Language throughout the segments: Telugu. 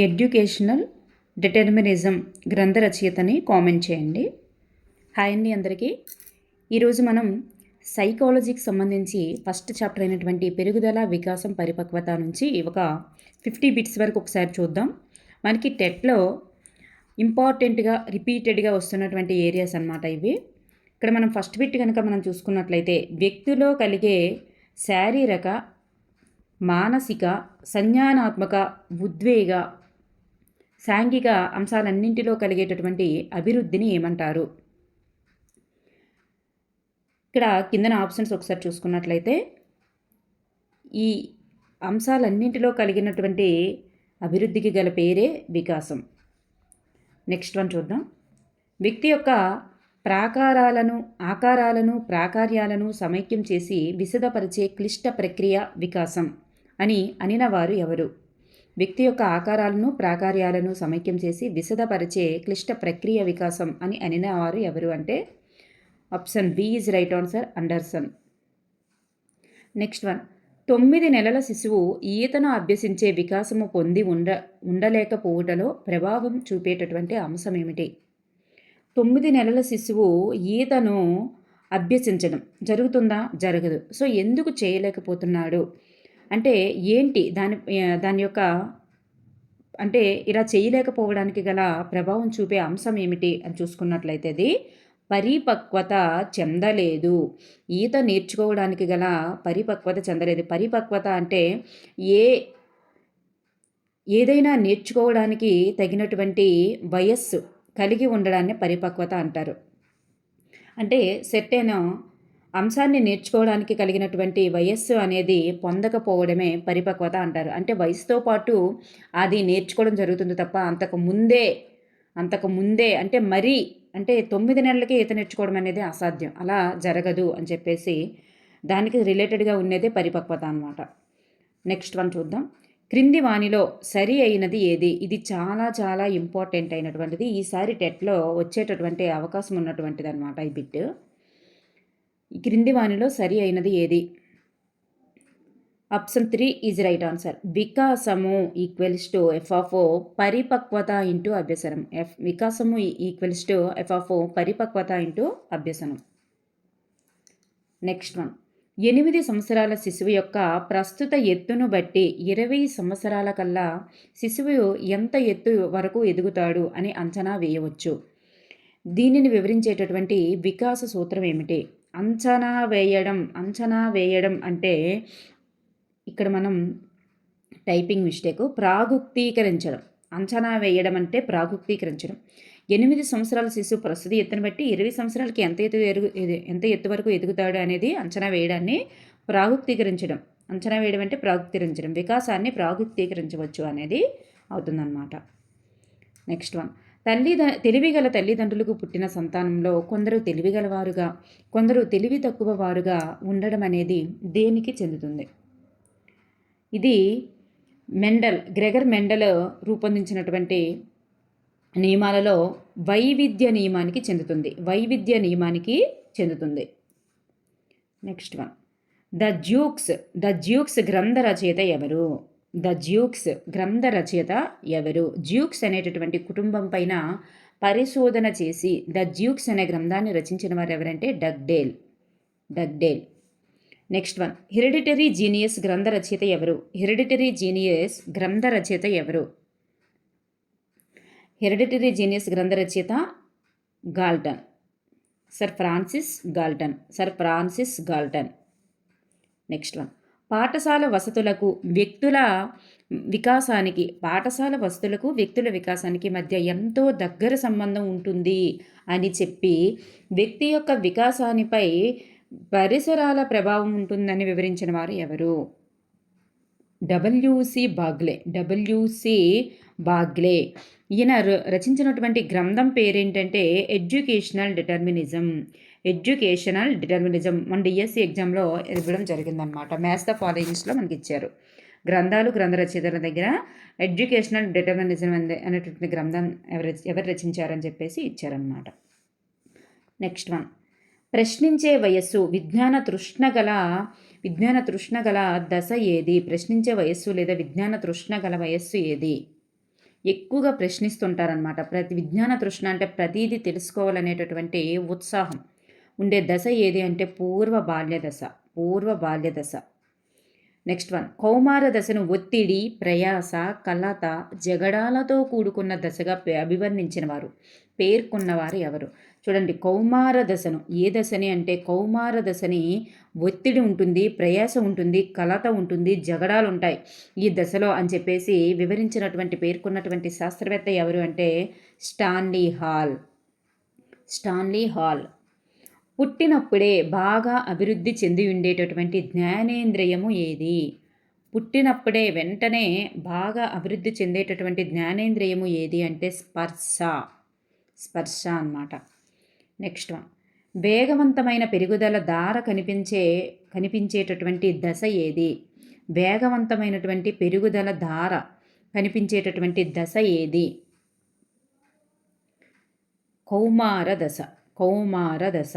ఎడ్యుకేషనల్ డిటర్మినిజం గ్రంథ రచయితని కామెంట్ చేయండి. హాయ్ అండి అందరికీ. ఈరోజు మనం సైకాలజీకి సంబంధించి ఫస్ట్ చాప్టర్ అయినటువంటి పెరుగుదల, వికాసం, పరిపక్వత నుంచి ఒక 50 బిట్స్ వరకు ఒకసారి చూద్దాం. మనకి టెట్లో ఇంపార్టెంట్గా రిపీటెడ్గా వస్తున్నటువంటి ఏరియాస్ అన్నమాట ఇవి. ఇక్కడ మనం ఫస్ట్ బిట్ కనుక మనం చూసుకున్నట్లయితే వ్యక్తిలో కలిగే శారీరక, మానసిక, సంజ్ఞానాత్మక, ఉద్వేగ, సాంఘిక అంశాలన్నింటిలో కలిగేటటువంటి అభివృద్ధిని ఏమంటారు? ఇక్కడ కిందన ఆప్షన్స్ ఒకసారి చూసుకున్నట్లయితే ఈ అంశాలన్నింటిలో కలిగినటువంటి అభివృద్ధికి గల పేరే వికాసం. నెక్స్ట్ వన్ చూద్దాం. వ్యక్తి యొక్క ఆకారాలను ప్రాకార్యాలను సమైక్యం చేసి విశదపరిచే క్లిష్ట ప్రక్రియ వికాసం అని అనినవారు ఎవరు? వ్యక్తి యొక్క ఆకారాలను ప్రాకార్యాలను సమైక్యం చేసి విశదపరిచే క్లిష్ట ప్రక్రియ వికాసం అని అనినవారు ఎవరు అంటే option B is right answer, Anderson. Next one. 9 నెలల శిశువు ఈతను అభ్యసించే వికాసము పొంది ఉండలేకపోవటలో ప్రభావం చూపేటటువంటి అంశం ఏమిటి? 9 నెలల శిశువు ఈతను అభ్యసించడం జరుగుతుందా? జరగదు. సో ఎందుకు చేయలేకపోతున్నాడు అంటే ఏంటి దాని యొక్క అంటే ఇలా చేయలేకపోవడానికి గల ప్రభావం చూపే అంశం ఏమిటి అని చూసుకున్నట్లయితే అది పరిపక్వత చెందలేదు. ఈత నేర్చుకోవడానికి గల పరిపక్వత చెందలేదు. పరిపక్వత అంటే ఏదైనా నేర్చుకోవడానికి తగినటువంటి వయస్సు కలిగి ఉండడాన్ని పరిపక్వత అంటారు. అంటే సెర్టైన్ అంశాన్ని నేర్చుకోవడానికి కలిగినటువంటి వయస్సు అనేది పొందకపోవడమే పరిపక్వత అంటారు. అంటే వయసుతో పాటు అది నేర్చుకోవడం జరుగుతుంది తప్ప అంతకు ముందే అంటే 9 నెలలకే ఈత నేర్చుకోవడం అనేది అసాధ్యం. అలా జరగదు అని చెప్పేసి దానికి రిలేటెడ్గా ఉన్నదే పరిపక్వత అన్నమాట. నెక్స్ట్ వన్ చూద్దాం. క్రింది వానిలో సరి అయినది ఏది? ఇది చాలా చాలా ఇంపార్టెంట్ అయినటువంటిది. ఈసారి టెట్లో వచ్చేటటువంటి అవకాశం ఉన్నటువంటిది అనమాట ఈ బిట్. ఈ క్రింది వానిలో సరి అయినది ఏది? Option 3 is right answer. వికాసము ఈక్వల్స్ టు ఎఫ్ ఆఫ్ పరిపక్వత ఇంటూ అభ్యసనం. వికాసము ఈక్వల్స్ టు ఎఫ్ ఆఫ్ పరిపక్వత ఇంటూ అభ్యసనం. Next one. 8 సంవత్సరాల శిశువు యొక్క ప్రస్తుత ఎత్తును బట్టి 20 సంవత్సరాల కల్లా శిశువు ఎంత ఎత్తు వరకు ఎదుగుతాడు అని అంచనా వేయవచ్చు. దీనిని వివరించేటటువంటి వికాస సూత్రం ఏమిటి? అంచనా వేయడం అంటే ఇక్కడ మనం టైపింగ్ మిస్టేక్. ప్రాగుక్తీకరించడం. అంచనా వేయడం అంటే ప్రాగుక్తీకరించడం. 8 సంవత్సరాల శిశువు ప్రస్తుత ఎత్తును బట్టి 20 సంవత్సరాలకి ఎంత ఎత్తు వరకు ఎదుగుతాడు అనేది అంచనా వేయడాన్ని ప్రాగుక్తీకరించడం. అంచనా వేయడం అంటే ప్రాగుక్తీకరించడం. వికాసాన్ని ప్రాగుక్తీకరించవచ్చు అనేది అవుతుందన్నమాట. Next one. తెలివిగల తల్లిదండ్రులకు పుట్టిన సంతానంలో కొందరు తెలివిగలవారుగా, కొందరు తెలివి తక్కువ వారుగా ఉండడం అనేది దేనికి చెందుతుంది? ఇది గ్రెగర్ మెండల్ రూపొందించినటువంటి నియమాలలో వైవిధ్య నియమానికి చెందుతుంది. Next one. ద జ్యూక్స్ గ్రంథ రచయిత ఎవరు? జ్యూక్స్ అనేటటువంటి కుటుంబం పైన పరిశోధన చేసి ద జ్యూక్స్ అనే గ్రంథాన్ని రచించిన వారు ఎవరంటే Dugdale. Next one. Hereditary genius గ్రంథ రచయిత ఎవరు? హెరిడిటరీ జీనియస్ గ్రంథ రచయిత Galton. Sir Francis Galton. Next one. పాఠశాల వసతులకు వ్యక్తుల వికాసానికి మధ్య ఎంతో దగ్గర సంబంధం ఉంటుంది అని చెప్పి వ్యక్తి యొక్క వికాసానిపై పరిసరాల ప్రభావం ఉంటుందని వివరించిన వారు ఎవరు? WC Bagley. ఈయన రచించినటువంటి గ్రంథం పేరేంటంటే ఎడ్యుకేషనల్ డిటర్మినిజం. మన డిఎస్సి ఎగ్జామ్లో ఇవ్వడం జరిగిందనమాట. మ్యాథ్స్ ద ఫాలోయింగ్స్లో మనకి ఇచ్చారు. గ్రంథ రచయితల దగ్గర ఎడ్యుకేషనల్ డిటర్మినిజం అనేటువంటి గ్రంథం ఎవరు రచించారని చెప్పేసి ఇచ్చారనమాట. Next one. ప్రశ్నించే వయస్సు విజ్ఞాన తృష్ణ గల దశ ఏది? ప్రశ్నించే వయస్సు లేదా విజ్ఞాన తృష్ణ గల వయస్సు ఏది? ఎక్కువగా ప్రశ్నిస్తుంటారనమాట. ప్రతి విజ్ఞాన తృష్ణ అంటే ప్రతీదీ తెలుసుకోవాలనేటటువంటి ఉత్సాహం ఉండే దశ ఏది అంటే పూర్వ బాల్య దశ. పూర్వ బాల్య దశ. నెక్స్ట్ వన్, కౌమార దశను ఒత్తిడి, ప్రయాస, కలత, జగడాలతో కూడుకున్న దశగా అభివర్ణించిన వారు, పేర్కొన్నవారు ఎవరు? చూడండి, కౌమార దశను ఏ దశని అంటే కౌమార దశని ఒత్తిడి ఉంటుంది, ప్రయాస ఉంటుంది, కలత ఉంటుంది, జగడాలు ఉంటాయి ఈ దశలో అని చెప్పేసి వివరించినటువంటి పేర్కొన్నటువంటి శాస్త్రవేత్త ఎవరు అంటే స్టాన్లీ హాల్. Stanley hall. పుట్టినప్పుడే బాగా అభివృద్ధి చెంది ఉండేటటువంటి జ్ఞానేంద్రియము ఏది? పుట్టినప్పుడే వెంటనే బాగా అభివృద్ధి చెందేటటువంటి జ్ఞానేంద్రియము ఏది అంటే స్పర్శ. స్పర్శ అన్నమాట. నెక్స్ట్ వన్, వేగవంతమైన పెరుగుదల దార కనిపించేటటువంటి దశ ఏది? వేగవంతమైనటువంటి పెరుగుదల దార కనిపించేటటువంటి దశ ఏది? కౌమార దశ. కౌమార దశ.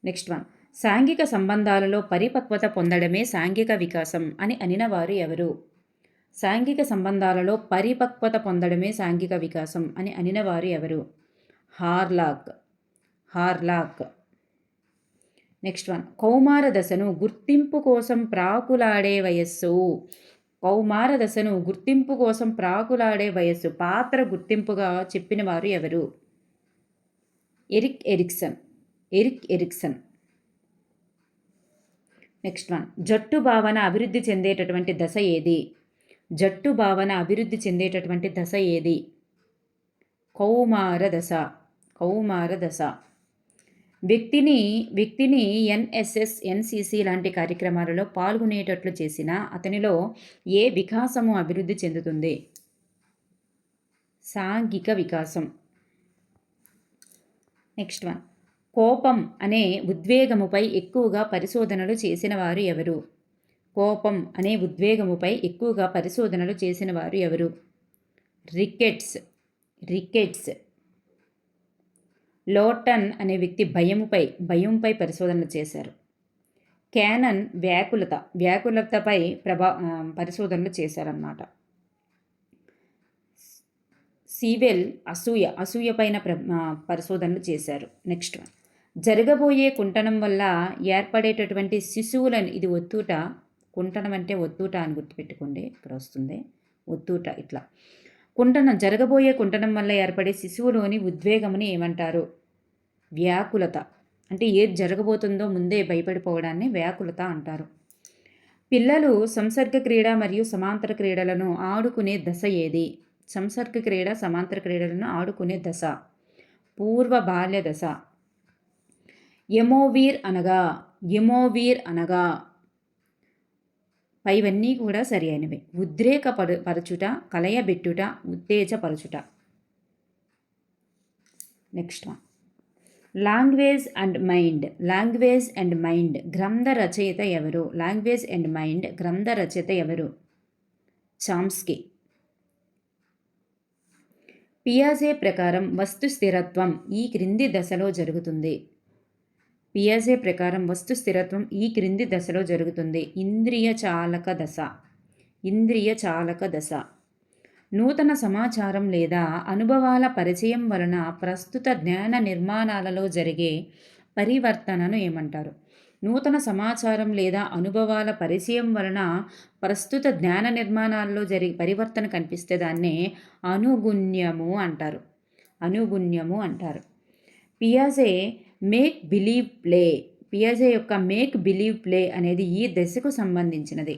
నెక్స్ట్ వన్, సాంఘిక సంబంధాలలో పరిపక్వత పొందడమే సాంఘిక వికాసం అని అనినవారు ఎవరు? సాంఘిక సంబంధాలలో పరిపక్వత పొందడమే సాంఘిక వికాసం అని అనినవారు ఎవరు? హార్లాక్. హార్లాక్. నెక్స్ట్ వన్, కౌమార దశను గుర్తింపు కోసం ప్రాకులాడే వయస్సు. కౌమార దశను గుర్తింపు కోసం ప్రాకులాడే వయస్సు పాత్ర గుర్తింపుగా చెప్పిన వారు ఎవరు? Erik Erikson. Erik Erikson. Next one, జట్టు భావన అభివృద్ధి చెందేటటువంటి దశ ఏది? జట్టు భావన అభివృద్ధి చెందేటటువంటి దశ ఏది? కౌమార దశ. కౌమార దశ. వ్యక్తిని ఎన్ఎస్ఎస్, ఎన్సిసి లాంటి కార్యక్రమాలలో పాల్గొనేటట్లు చేసిన అతనిలో ఏ వికాసము అభివృద్ధి చెందుతుంది? సాంఘిక వికాసం. నెక్స్ట్ వన్, కోపం అనే ఉద్వేగముపై ఎక్కువగా పరిశోధనలు చేసిన వారు ఎవరు? కోపం అనే ఉద్వేగముపై ఎక్కువగా పరిశోధనలు చేసిన వారు ఎవరు? రికెట్స్. రికెట్స్. లోటన్ అనే వ్యక్తి భయంపై పరిశోధనలు చేశారు. క్యానన్ వ్యాకులతపై పరిశోధనలు చేశారన్నమాట. సీవెల్ అసూయపైన పరిశోధనలు చేశారు. నెక్స్ట్ వన్, జరగబోయే కుంటనం వల్ల ఏర్పడేటటువంటి శిశువులను, ఇది ఒత్తూట, కుంటనం అంటే ఒత్తూట అని గుర్తుపెట్టుకోండి, ఇక్కడ వస్తుంది ఒత్తూట. ఇట్లా జరగబోయే కుంటనం వల్ల ఏర్పడే శిశువులోని ఉద్వేగముని ఏమంటారు? వ్యాకులత. అంటే ఏది జరగబోతుందో ముందే భయపడిపోవడాన్ని వ్యాకులత అంటారు. పిల్లలు సంసర్గ క్రీడ మరియు సమాంతర క్రీడలను ఆడుకునే దశ ఏది? సంసర్గ క్రీడ, సమాంతర క్రీడలను ఆడుకునే దశ పూర్వ బాల్య దశ. ఎమోవీర్ అనగా పైవన్నీ కూడా సరి అయినవి. పరచుట, కలయబెట్టుట, ఉత్తేజపరచుట. Next one, language and mind గ్రంథ రచయిత ఎవరు? లాంగ్వేజ్ అండ్ మైండ్ గ్రంథ రచయిత ఎవరు? చామ్స్కీ. పియాజే ప్రకారం వస్తు స్థిరత్వం ఈ క్రింది దశలో జరుగుతుంది. పియాజే ప్రకారం వస్తు స్థిరత్వం ఈ క్రింది దశలో జరుగుతుంది. ఇంద్రియ చాలక దశ. ఇంద్రియ చాలక దశ. నూతన సమాచారం లేదా అనుభవాల పరిచయం వలన ప్రస్తుత జ్ఞాన నిర్మాణాలలో జరిగే పరివర్తనను ఏమంటారు? నూతన సమాచారం లేదా అనుభవాల పరిచయం వలన ప్రస్తుత జ్ఞాన నిర్మాణాల్లో జరిగే పరివర్తన కనిపిస్తే దాన్నే అనుగుణ్యము అంటారు. అనుగుణ్యము అంటారు. పియాజే మేక్ బిలీవ్ ప్లే. పియాజే యొక్క మేక్ బిలీవ్ ప్లే అనేది ఈ దశకు సంబంధించినది.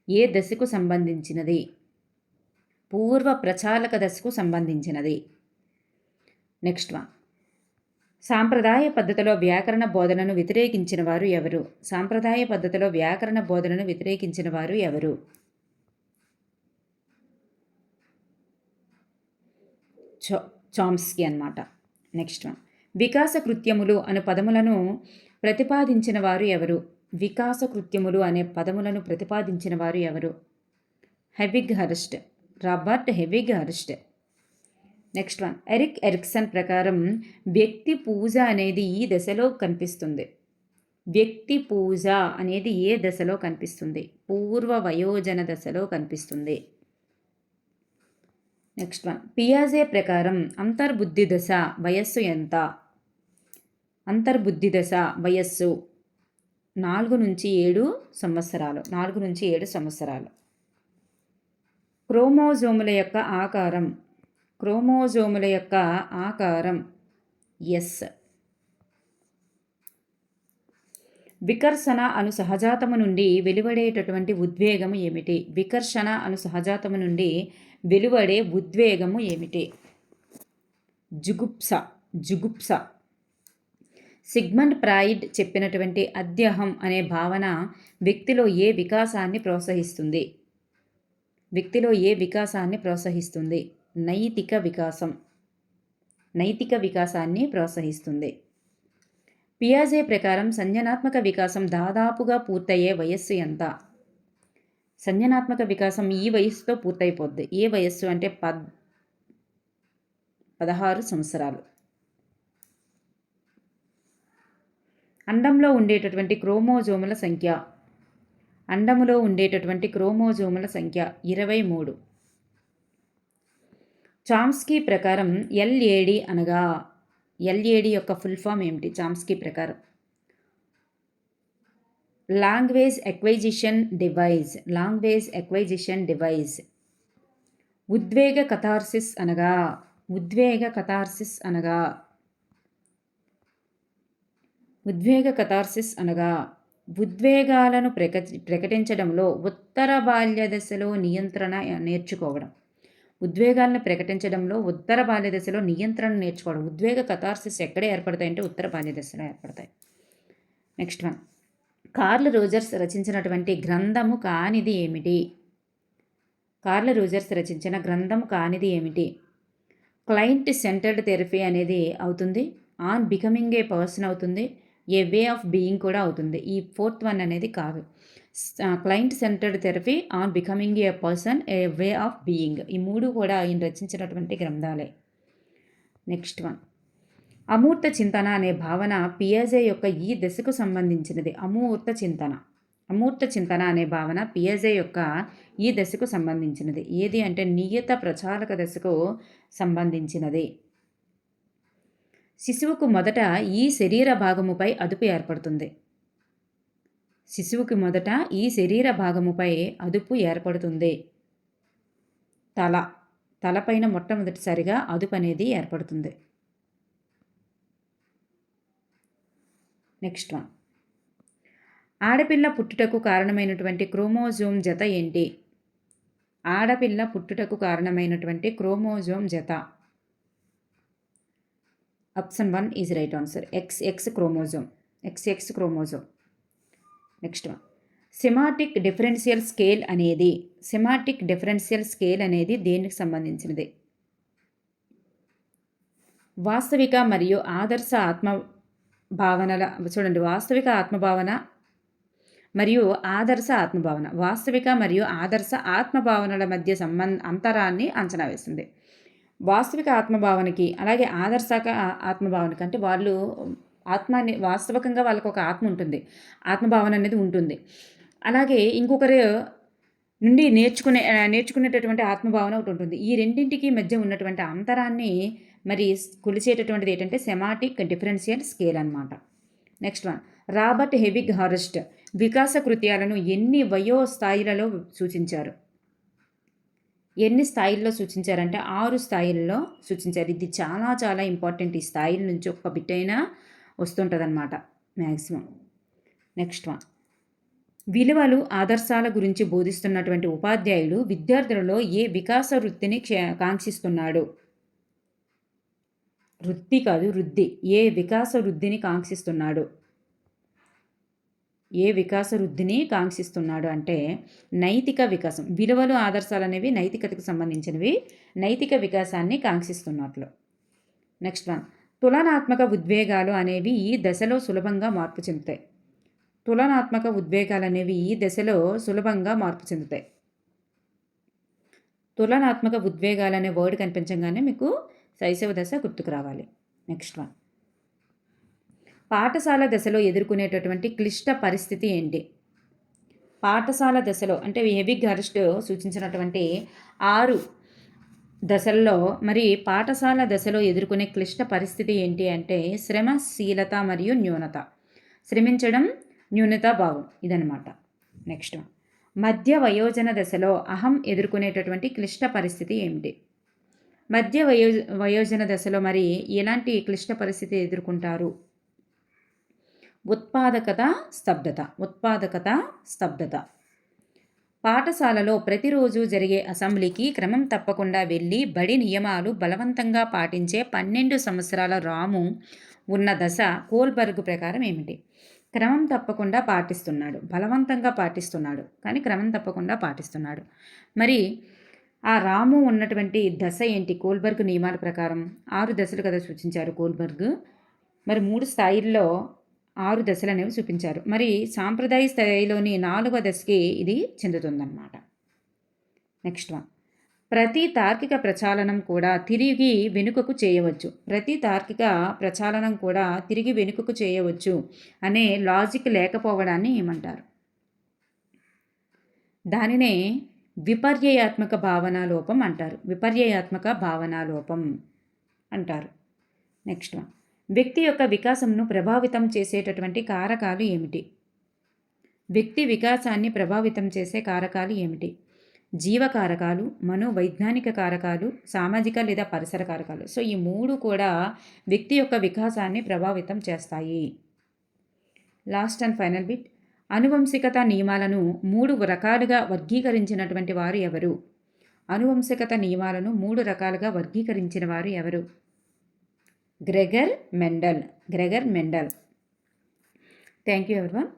ఏ దశకు సంబంధించినది? పూర్వ ప్రచాలక దశకు సంబంధించినది. నెక్స్ట్ వన్, సాంప్రదాయ పద్ధతిలో వ్యాకరణ బోధనను వ్యతిరేకించిన వారు ఎవరు? సాంప్రదాయ పద్ధతిలో వ్యాకరణ బోధనను వ్యతిరేకించిన వారు ఎవరు? చామ్స్కీ అన్నమాట. నెక్స్ట్ వన్, వికాస కృత్యములు అను పదములను ప్రతిపాదించిన వారు ఎవరు? వికాస కృత్యములు అనే పదములను ప్రతిపాదించిన వారు ఎవరు? Havighurst. Robert Havighurst. Next one, Erik Erikson ప్రకారం వ్యక్తి పూజ అనేది ఈ దశలో కనిపిస్తుంది. వ్యక్తి పూజ అనేది ఏ దశలో కనిపిస్తుంది? పూర్వ వయోజన దశలో కనిపిస్తుంది. నెక్స్ట్ వన్, పియాజే ప్రకారం అంతర్బుద్ధి దశ వయస్సు ఎంత? అంతర్బుద్ధి దశ వయస్సు 4-7 సంవత్సరాలు. 4-7 సంవత్సరాలు. క్రోమోజోముల యొక్క ఆకారం, క్రోమోజోముల యొక్క ఆకారం ఎస్. వికర్షణ అను సహజాతము నుండి వెలువడేటటువంటి ఉద్వేగము ఏమిటి? వికర్షణ అను సహజాతము నుండి వెలువడే ఉద్వేగము ఏమిటి? జుగుప్స. జుగుప్స. సిగ్మండ్ ఫ్రాయిడ్ చెప్పినటువంటి అద్యహం అనే భావన వ్యక్తిలో ఏ వికాసాన్ని ప్రోత్సహిస్తుంది? వ్యక్తిలో ఏ వికాసాన్ని ప్రోత్సహిస్తుంది? నైతిక వికాసం. నైతిక వికాసాన్ని ప్రోత్సహిస్తుంది. పియాజే ప్రకారం సంజ్ఞానాత్మక వికాసం దాదాపుగా పూర్తయ్యే వయస్సు ఎంత? సంజ్ఞానాత్మక వికాసం ఈ వయస్సుతో పూర్తయిపోద్ది. ఏ వయస్సు అంటే 16 సంవత్సరాలు. అండంలో ఉండేటటువంటి క్రోమోజోముల సంఖ్య, అండములో ఉండేటటువంటి క్రోమోజోముల సంఖ్య 23. చామ్స్కీ ప్రకారం ఎల్ఏడి అనగా, ఎల్ఏడి యొక్క ఫుల్ ఫామ్ ఏమిటి? చామ్స్కీ ప్రకారం language acquisition device. Language acquisition device. ఉద్వేగ కథార్సిస్ అనగా, ఉద్వేగ కథార్సిస్ అనగా, ఉద్వేగ కథార్సిస్ అనగా ఉద్వేగాలను ప్రకటించడంలో ఉత్తర బాల్య దశలో నియంత్రణ నేర్చుకోవడం. ఉద్వేగాలను ప్రకటించడంలో ఉత్తర బాల్య దశలో నియంత్రణ నేర్చుకోవడం. ఉద్వేగ కథార్సిస్ ఎక్కడ ఏర్పడతాయంటే ఉత్తర బాల్య దశలో ఏర్పడతాయి. నెక్స్ట్ వన్, కార్ల్ రోజర్స్ రచించినటువంటి గ్రంథము కానిది ఏమిటి? కార్ల్ రోజర్స్ రచించిన గ్రంథము కానిది ఏమిటి? క్లయింట్ సెంటర్డ్ థెరపీ అనేది అవుతుంది. ఆన్ బికమింగ్ ఏ పర్సన్ అవుతుంది. ఏ వే ఆఫ్ బీయింగ్ కూడా అవుతుంది. ఈ 4th వన్ అనేది కాదు. Client centred therapy, on becoming a person, A way of being, ఈ 3 కూడా ఆయన రచించినటువంటి గ్రంథాలే. నెక్స్ట్ వన్, అమూర్త చింతన అనే భావన పియాజే యొక్క ఈ దశకు సంబంధించినది. అమూర్త చింతన. అమూర్త చింతన అనే భావన పియాజే యొక్క ఈ దశకు సంబంధించినది. ఏది అంటే నియత ప్రచాలక దశకు సంబంధించినది. శిశువుకు మొదట ఈ శరీర భాగముపై అదుపు ఏర్పడుతుంది. శిశువుకి మొదట ఈ శరీర భాగముపై అదుపు ఏర్పడుతుంది. తల. తలపైన మొట్టమొదటిసారిగా అదుపు అనేది ఏర్పడుతుంది. నెక్స్ట్ వన్, ఆడపిల్ల పుట్టుటకు కారణమైనటువంటి క్రోమోజోమ్ జత ఏంటి? ఆడపిల్ల పుట్టుటకు కారణమైనటువంటి క్రోమోజోమ్ జత. Option 1 is right answer. XX chromosome. XX chromosome. Next one, semantic differential scale అనేది, సెమాటిక్ డిఫరెన్షియల్ స్కేల్ అనేది దేనికి సంబంధించినది? వాస్తవిక మరియు ఆదర్శ ఆత్మ భావనల, చూడండి, వాస్తవిక ఆత్మభావన మరియు ఆదర్శ ఆత్మభావన. వాస్తవిక మరియు ఆదర్శ ఆత్మభావనల మధ్య అంతరాన్ని అంచనా వేస్తుంది. వాస్తవిక ఆత్మభావనకి అలాగే ఆదర్శక ఆత్మభావనకి, అంటే వాళ్ళు ఆత్మాన్ని, వాస్తవికంగా వాళ్ళకు ఒక ఆత్మ ఉంటుంది, ఆత్మభావన అనేది ఉంటుంది. అలాగే ఇంకొకరు నుండి నేర్చుకునేటటువంటి ఆత్మభావన ఒకటి ఉంటుంది. ఈ రెండింటికి మధ్య ఉన్నటువంటి అంతరాన్ని మరి కొలిచేటటువంటిది ఏంటంటే సెమాటిక్ డిఫరెన్షియల్ స్కేల్ అనమాట. నెక్స్ట్ వన్, రాబర్ట్ హెవిగ్ హారెస్ట్ వికాస కృత్యాలను ఎన్ని వయో స్థాయిలలో సూచించారు? ఎన్ని స్థాయిల్లో సూచించారంటే 6 స్థాయిల్లో సూచించారు. ఇది చాలా చాలా ఇంపార్టెంట్. ఈ స్థాయిల నుంచి ఒక్క బిట్ అయినా వస్తుంటుంది అనమాట మ్యాక్సిమం. నెక్స్ట్ వన్, విలువలు ఆదర్శాల గురించి బోధిస్తున్నటువంటి ఉపాధ్యాయుడు విద్యార్థులలో ఏ వికాస వృత్తిని కాంక్షిస్తున్నాడు? వృత్తి కాదు, వృద్ధి. ఏ వికాస వృద్ధిని కాంక్షిస్తున్నాడు? ఏ వికాస వృద్ధిని కాంక్షిస్తున్నాడు అంటే నైతిక వికాసం. విలువలు ఆదర్శాలు అనేవి నైతికతకు సంబంధించినవి. నైతిక వికాసాన్ని కాంక్షిస్తున్నట్లు. నెక్స్ట్ వన్, తులనాత్మక ఉద్వేగాలు అనేవి ఈ దశలో సులభంగా మార్పు చెందుతాయి. తులనాత్మక ఉద్వేగాలు అనేవి ఈ దశలో సులభంగా మార్పు చెందుతాయి. తులనాత్మక ఉద్వేగాలు అనే వర్డ్ కనిపించగానే మీకు శైశవ దశ గుర్తుకు రావాలి. నెక్స్ట్ వన్, పాఠశాల దశలో ఎదుర్కొనేటటువంటి క్లిష్ట పరిస్థితి ఏంటి? పాఠశాల దశలో అంటే హెవిగ్ హారెస్ట్ సూచించినటువంటి దశల్లో మరి పాఠశాల దశలో ఎదుర్కొనే క్లిష్ట పరిస్థితి ఏంటి అంటే శ్రమశీలత మరియు న్యూనత. శ్రమించడం, న్యూనతా భావం ఇదనమాట. నెక్స్ట్ మధ్య వయోజన దశలో అహం ఎదుర్కొనేటటువంటి క్లిష్ట పరిస్థితి ఏమిటి? మధ్య వయోజన దశలో మరి ఎలాంటి క్లిష్ట పరిస్థితి ఎదుర్కొంటారు? ఉత్పాదకత, స్తబ్దత. పాఠశాలలో ప్రతిరోజు జరిగే అసెంబ్లీకి క్రమం తప్పకుండా వెళ్ళి బడి నియమాలు బలవంతంగా పాటించే 12 సంవత్సరాల రాము ఉన్న దశ కోల్బర్గ్ ప్రకారం ఏమిటి? క్రమం తప్పకుండా పాటిస్తున్నాడు, బలవంతంగా పాటిస్తున్నాడు, కానీ క్రమం తప్పకుండా పాటిస్తున్నాడు. మరి ఆ రాము ఉన్నటువంటి దశ ఏంటి? కోల్బర్గ్ నియమాల ప్రకారం 6 దశలు కదా సూచించారు కోల్బర్గ్. మరి 3 స్థాయిల్లో 6 దశలు అనేవి చూపించారు. మరి సాంప్రదాయ స్థాయిలోని 4వ దశకి ఇది చెందుతుందన్నమాట. నెక్స్ట్ వన్, ప్రతి తార్కిక ప్రచాలనం కూడా తిరిగి వెనుకకు చేయవచ్చు అనే లాజిక్ లేకపోవడాన్ని ఏమంటారు? దానినే విపర్యయాత్మక భావనాలోపం అంటారు. నెక్స్ట్ వన్, వ్యక్తి యొక్క వికాసంను ప్రభావితం చేసేటటువంటి కారకాలు ఏమిటి? వ్యక్తి వికాసాన్ని ప్రభావితం చేసే కారకాలు ఏమిటి? జీవకారకాలు, మనోవైజ్ఞానిక కారకాలు, సామాజిక లేదా పరిసర కారకాలు. సో ఈ 3 కూడా వ్యక్తి యొక్క వికాసాన్ని ప్రభావితం చేస్తాయి. లాస్ట్ అండ్ ఫైనల్ బిట్, అనువంశికత నియమాలను 3 రకాలుగా వర్గీకరించినటువంటి వారు ఎవరు? అనువంశికత నియమాలను 3 రకాలుగా వర్గీకరించిన వారు ఎవరు? Gregor Mendel. Thank you everyone.